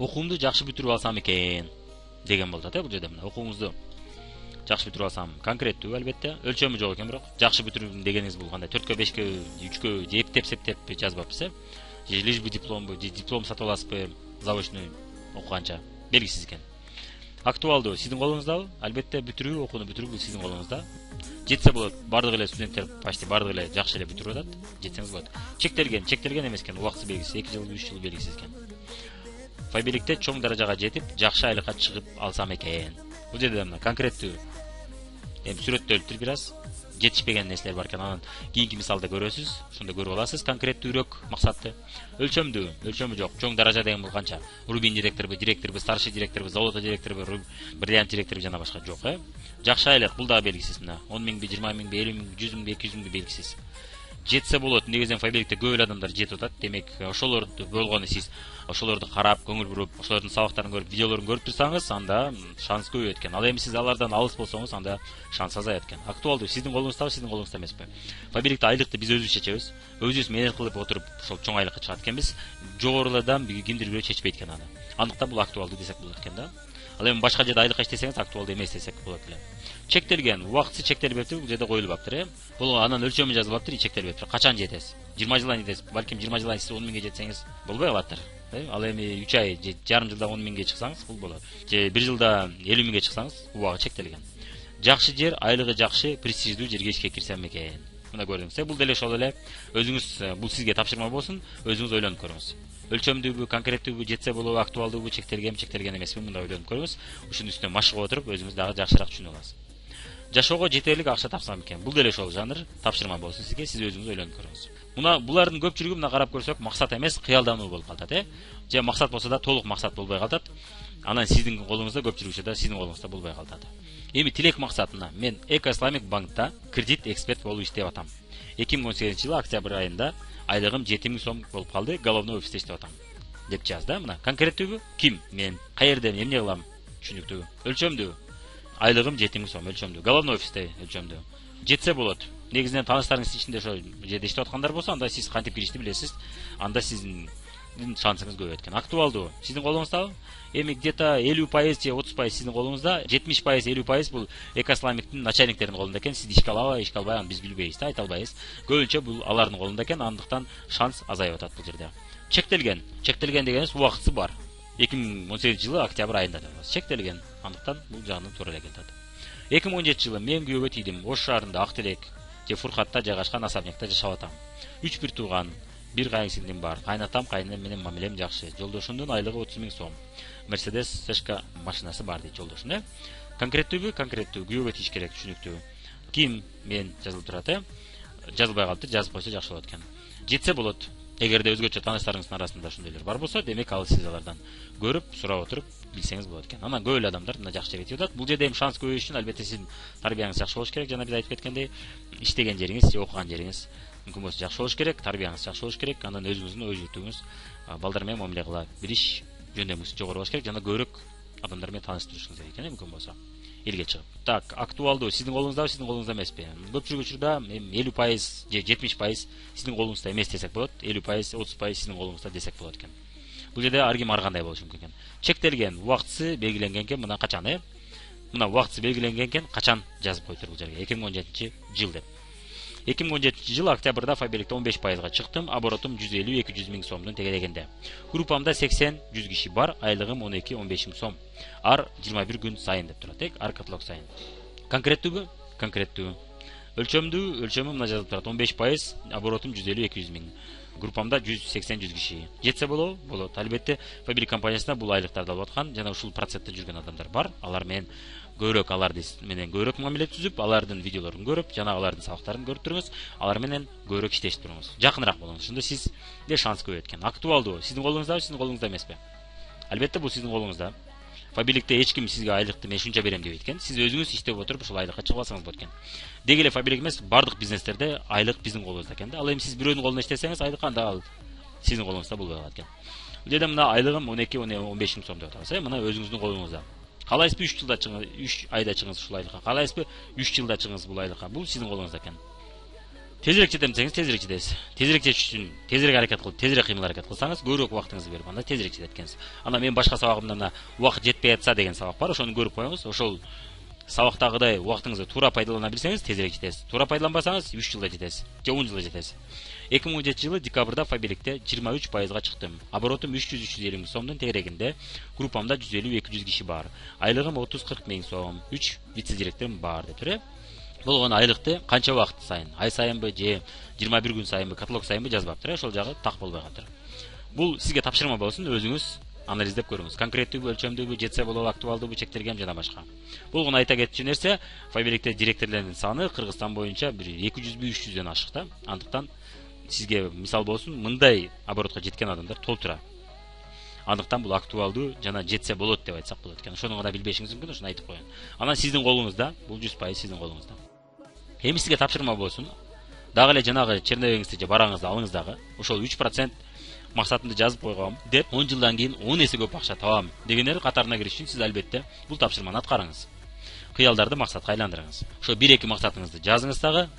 окуумду жакшы бүтүрүп алсам экен деген болот бул жерде. Мына окууңузду жакшы бүтүрүп алсам, конкреттүү албетте, өлчөмү жок экен, бирок жакшы бүтүрүм дегениңиз бул кандай 4кө 5кө 3кө же эптеп септеп жазбапсыз, же лишь бы дипломбу, же диплом сатып аласызбы, заочный окуганча белгисиз экен. Актуалдуу сиздин колуңуздабы? Албетте бүтүрүү, окууну бүтүрүү бул сиздин колуңузда. Жетсе болот. Бардык эле студенттер почти бардык эле жакшы эле бүтүрүп атат. Жетсеңиз болот. Чектелген эмес экен, убакыт белгиси 2 жыл, 3 жыл белгисиз экен. Фабиликте чоң даражага жетип, жакшы айлыкка чыгып алсам экен. Бул жерде мына конкреттүү сүрөттөлүптүр бир аз. Жетишпеген нерселер бар экен, анан кийинки мисалда көрөсүз, ошондо көрүп аласыз конкреттүүрөөк максатты. Өлчөмү жок. Чоң даража деген бул канча? Рубин директорбу, старший директорбу, золото директорбу, бриллиант директорбу жана башка жок, Жакшы айлык бул да белгисиз мына. 10 миңби, 20 миңби, 50 миңби, 100 миңби, 200 миңби белгисиз. Жетсе болот. Негизинен фабиликте көп эле адамдар жетип атат. Демек, ошолорду болгону сиз ошолорду карап, көңүл буруп, ошолордун сабактарын көрүп, видеолорун көрүп турсаңыз, анда шанс көбөйөт экен. Ал эми сиз алардан алыс болсоңуз, анда шанс азаят экен. Актуалдуу сиздин колуңуздабы, сиздин колуңузда эмеспи? Фабиликте айлыкты биз өзүбүз чечебиз. Өзүбүз менен кылып отуруп, ошол чоң айлыкка чыгат экенбиз. Жогорулардан кимдир бирөө чечпейт экен аны. Андыктан бул актуалдуу десек болот экен да. Ал эми башка жерде айлыкка иштесеңиз актуалдуу эмес десек болот эле. Чектелген, убакыты чектелбептир, бул жерде коюлбаптыр, Бул анан өлчөмү жазылбаптыр, чектелбептир. Качан жетесиз? 20 жылдан жетесиз. Балким 20 жылдан сиз 10 миңге жетсеңиз болбой калаттыр. Ал эми 3 ай же жарым жылда 10 миңге чыксаңыз бул болот. Же 1 жылда 50 миңге чыксаңыз, убагы чектелген. Жакшы жер, айлыгы жакшы, престиждүү жерге ишке кирсем экен. Мына көрдүңүз, бул деле ошол эле өзүңүз бул сизге тапшырма болсун, өзүңүз ойлонуп көрүңүз. Өлчөмдүүбү, конкреттүүбү, жетсе болобу, актуалдуубу, чектелген эмеспи, мында ойлонуп көрүңүз. Ушунун үстүнө машыгып отуруп, өзүңүз дагы жакшыраак түшүнүп аласыз. Жашоого жетерлик акча тапсам экен. Бул деле ошол жанр, тапшырма болсун сизге, сиз өзүңүз ойлонуп көрүңүз. Мына булардын көпчүлүгү мына карап көрсөк, максат эмес, кыялдануу болуп калат, Же максат болсо да толук максат болбой калат. Анан сиздин колуңузда, көпчүлүк да сиздин колуңузда болбой калат. Эми тилек максатына мен Эко Исламик банкта кредит эксперт болуп иштеп атам. 2018 жылы октябрь айында айлыгым 7 миң сом болуп калды. Головной офисте иштеп атам. Деп жаз да, мына. Конкреттүүбү? Ким? Мен. Каерден эмне кылам? Түшүнүктүү. Өлчөмдүү. Айлыгым 7 миң сом өлчөмдүү. Головной офисте өлчөмдүү. Жетсе болот. Негизинен тааныштарыңыз ичинде ошо жерде иштеп аткандар болсо, анда сиз кантип киришти билесиз. Анда сиздин шансыңыз көбөйөт экен. Актуалдуу сиздин колуңуздабы? Эми где-то 50% же 30% сиздин колуңузда, 70% 50% бул Эко Исламиктин начальниктеринин колунда экен. Сиз ишке алабы, ишке албайбы, биз билбейбиз да, айта албайбыз. Көбүнчө бул алардын колунда экен, андыктан шанс азайып атат бул жерде. Чектелген дегенибиз убакыты бар. 2018 жылы октябрь айында да чектелген. Андыктан бул жагынан туура эле келет. 2017 жылы мен күйөөгө тийдим. Ош шаарында Актилек же Фуркатта жайгашкан особнякта жашап атам. 3 бир тууган, бир кайынсиңдим бар. Кайнатам, кайненем менен мамилем жакшы. Жолдошумдун айлыгы 30 миң сом. Мерседес Сешка машинасы бар дейт жолдошум, Конкреттүүбү? Конкреттүү. Күйөөгө тийиш керек, түшүнүктүү. Ким? Мен жазылып турат, Жазылбай калыптыр, жазып койсо жакшы болот экен. Жетсе болот. Эгерде өзгөчө тааныштарыңыздын арасында ушундайлар бар болсо, демек ал сиз алардан көрүп, сурап отуруп билсеңиз болот экен. Анан көп эле адамдар мына жакшы жерге жетип атат. Бул жерде эми шанс көбөйүш үчүн албетте сиздин тарбияңыз жакшы болуш керек. Жана биз айтып кеткендей, иштеген жериңиз же окуган жериңиз мүмкүн болсо жакшы болуш керек, тарбияңыз жакшы болуш керек. Анан өзүңүздүн ой жүгүтүңүз балдар менен мамиле кыла билиш жөндөмүңүз жогору болуш керек. Жана көбүрөөк адамдар менен тааныштырышыңыз керек экен, мүмкүн болсо элге чыгып. Так, актуалдуу сиздин колуңуздабы, сиздин колуңузда эмеспи? Көпчүлүк учурда 50% же 70% сиздин колуңузда эмес десек болот, 50%, 30% сиздин колуңузда десек болот экен. Бул жерде ар ким ар кандай болушу мүмкүн экен. Чектелген, убактысы белгиленген экен, мына качан, Мына убактысы белгиленген экен, качан жазып коюптур бул жерге? 2017 жыл деп. 2017 жылы октябрда фабиликте 15%га чыктым, оборотум 150-200 миң сомдун тегерегинде. Группамда 80-100 киши бар, айлыгым 12-15 миң сом. Ар 21 күн сайын деп турат, ар каталог сайын. Конкреттүүбү? Конкреттүү. Өлчөмү мына жазылып турат, 15%, оборотум 150-200 миң. Группамда 180-100 киши. Жетсе болобу? Болот. Албетте, фабилик компаниясында бул айлыктарды алып аткан жана ушул процентте жүргөн адамдар бар. Алар менен көбүрөөк мамиле түзүп, алардын видеолорун көрүп, жана алардын сабактарын көрүп туруңуз, алар менен көбүрөөк иштешип туруңуз. Жакыныраак болуңуз. Ошондо сизде шанс көбөйөт экен. Актуалдуу сиздин колуңуздабы, сиздин колуңузда эмеспи? Албетте бул сиздин колуңузда. Фабиликте эч ким сизге айлыкты мен шунча берем дебейт экен. Сиз өзүңүз иштеп отуруп ушул айлыкка чыгып алсаңыз болот экен. Деги эле фабилик эмес, бардык бизнестерде айлык биздин колубузда экен да. Ал эми сиз бирөөнүн колунда иштесеңиз, айлык анда ал сиздин колуңузда болбой калат экен. Бул жерде мына айлыгым 12-15 миң сом деп атабыз, мына өзүңүздүн колуңузда. Калайсызбы 3 жылда чыгыңыз, 3 айда чыгыңыз ушул айлыкка. Калайсызбы 3 жылда чыгыңыз бул айлыкка. Бул сиздин колуңузда экен. Тезирээк жетем десеңиз, тезирээк жетесиз. Тезирээк жетиш үчүн тезирээк аракет кылып, тезирээк кыймыл аракет кылсаңыз, көбүрөөк убактыңызды берип, анда тезирээк жетет экенсиз. Анда мен башка сабагымда мына убакыт жетпей атса деген сабак бар, ошону көрүп коюңуз. Ошол сабактагыдай убактыңызды туура пайдалана билсеңиз, тезирээк жетесиз. Туура пайдаланбасаңыз, 3 жылда жетесиз, же 10 жылда жетесиз. 2017 жылы декабрда Фабиликте 23%га чыктым. Оборотум 300-350 миң сомдун тегерегинде. Группамда 150-200 киши бар. Айлыгым 30-40 миң сом. 3 вице-директорум бар деп тур. Болгон айлыкты канча убакыт сайын, ай сайынбы же 21 күн сайынбы, каталог сайынбы жазбаптыр. Ошол жагы так болбой калат. Бул сизге тапшырма болсун, өзүңүз анализдеп көрүңүз. Конкреттүүбү, өлчөмдүүбү, жетсе болобу, актуалдуубу, чектелгенби жана башка. Болгон айта кетчү нерсе, Фабиликте директорлордун саны Кыргызстан боюнча бир 200-300дөн ашык да. Андыктан сизге мисал болсун, мындай оборотко жеткен адамдар толтура. Андыктан бул актуалдуу жана жетсе болот деп айтсак болот экен. Ошону гана билбешиңиз мүмкүн, ошону айтып коеюн. Анан сиздин колуңузда, бул 100% сиздин колуңузда. Эми сизге тапшырма болсун. Дагы эле жанагы черновегиңизди же бараңызды алыңыз дагы. Ошол 3% максатымды жазып койгом деп 10 жылдан кийин 10 эсе көп акча табам дегендер катарына кириш үчүн сиз албетте бул тапшырманы аткарыңыз. Кыялдарды максатка айландырыңыз. Ошо 1-2 максатыңызды жазыңыз дагы.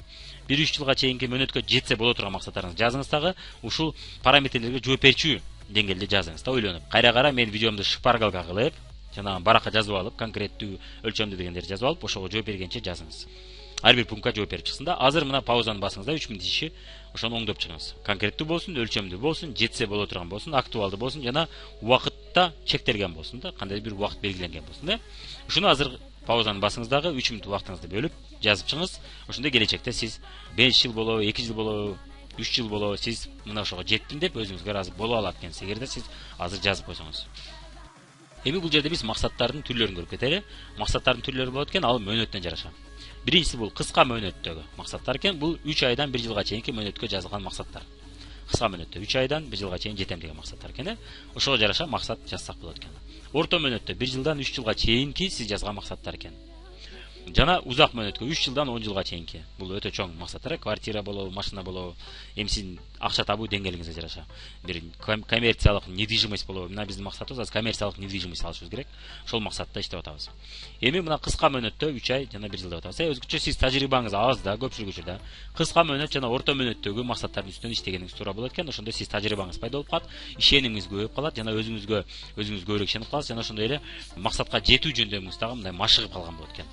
1-3 жылга чейинки мөөнөткө жетсе боло турган максаттарыңызды жазыңыз дагы. Ушул параметрлерге жооп берчү деңгээлде жазыңыз да, ойлонуп. Кайра мен видеомду шпаргалка кылып, жана баракка жазып алып, конкреттүү, өлчөмдүү дегендерди жазып алып, ошого жооп бергенче жазыңыз. Ар бир пунктка жооп берип чыксын да. Азыр мына паузаны басыңыз да, 3 мүнөт иши ошону оңдоп чыгыңыз. Конкреттүү болсун, өлчөмдүү болсун, жетсе боло турган болсун, актуалдуу болсун жана убакытта чектелген болсун да, кандай бир убакыт белгиленген болсун да. Ушуну азыр паузаны басыңыз дагы, 3 мүнөт убактыңызды бөлүп жазып чыгыңыз. Ошондой келечекте сиз 5 жыл болобу, 2 жыл болобу, 3 жыл болобу, сиз мына ошого жеттим деп өзүңүзгө ыраазы боло алат экенсиз, эгерде сиз азыр жазып койсоңуз. Эми бул жерде биз максаттардын түрлөрүн көрүп кетели. Максаттардын түрлөрү болот экен, ал мөөнөттөн жараша. Биринчиси бул кыска мөөнөттөгү максаттар экен. Бул 3 айдан 1 жылга чейинки мөөнөткө жазылган максаттар. Кыска мөөнөттө 3 айдан 1 жылга чейин жетем деген максаттар экен. Ошого жараша максат жазсак болот экен. Орто мөөнөттө 1 жылдан 3 жылга чейинки сиз жазган максаттар экен. Жана узак мөөнөткө 3 жылдан 10 жылга чейинки. Бул өтө чоң максаттар. Квартира болобу, машина болобу, эми сиздин акча табуу деңгээлиңизге жараша. Бир коммерциялык недвижимость болобу. Мына биздин максатыбыз азыр коммерциялык недвижимость алышыбыз керек. Ошол максатта иштеп атабыз. Эми мына кыска мөөнөттө 3 ай жана 1 жыл деп атабыз. Өзгөчө сиз тажрыйбаңыз аз да, көпчүлүк учурда кыска мөөнөт жана орто мөөнөттөгү максаттардын үстүнөн иштегениңиз туура болот экен. Ошондо сиз тажрыйбаңыз пайда болуп калат, ишенимиңиз көбөйүп калат жана өзүңүз көбүрөөк ишенип каласыз жана ошондой эле максатка жетүү жөндөмүңүз дагы мындай машыгып калган болот экен.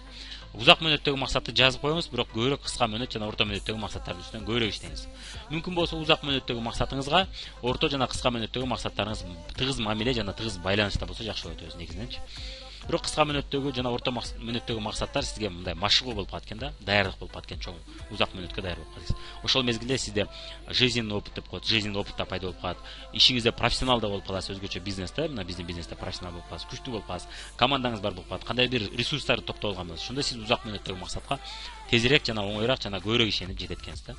Узак мөөнөттөгү максатты жазып коюңуз, бирок көбүрөөк кыска мөөнөт жана орто мөөнөттөгү максаттардын үстүнөн көбүрөөк иштеңиз. Мүмкүн болсо узак мөөнөттөгү максатыңызга орто жана кыска мөөнөттөгү максаттарыңыз тыгыз мамиле жана тыгыз байланышта болсо жакшы болот өзү негизиненчи. Бирок кыска мөөнөттөгү жана орто мөөнөттөгү максаттар сизге мындай машыгуу болуп калат экен да, даярдык болуп калат экен, чоң узак мөөнөткө даяр болуп каласыз. Ошол мезгилде сизде жизненный опыт деп коет, жизненный опыт да пайда болуп калат. Ишиңизде профессионал да болуп каласыз, өзгөчө бизнесте, мына биздин бизнесте профессионал болуп каласыз, күчтүү болуп каласыз, командаңыз бар болуп калат, кандай бир ресурстарды топтоп алган болосуз. Ошондо сиз узак мөөнөттөгү максатка тезирээк жана оңоюраак жана көбүрөөк ишенип жетет экенсиз да.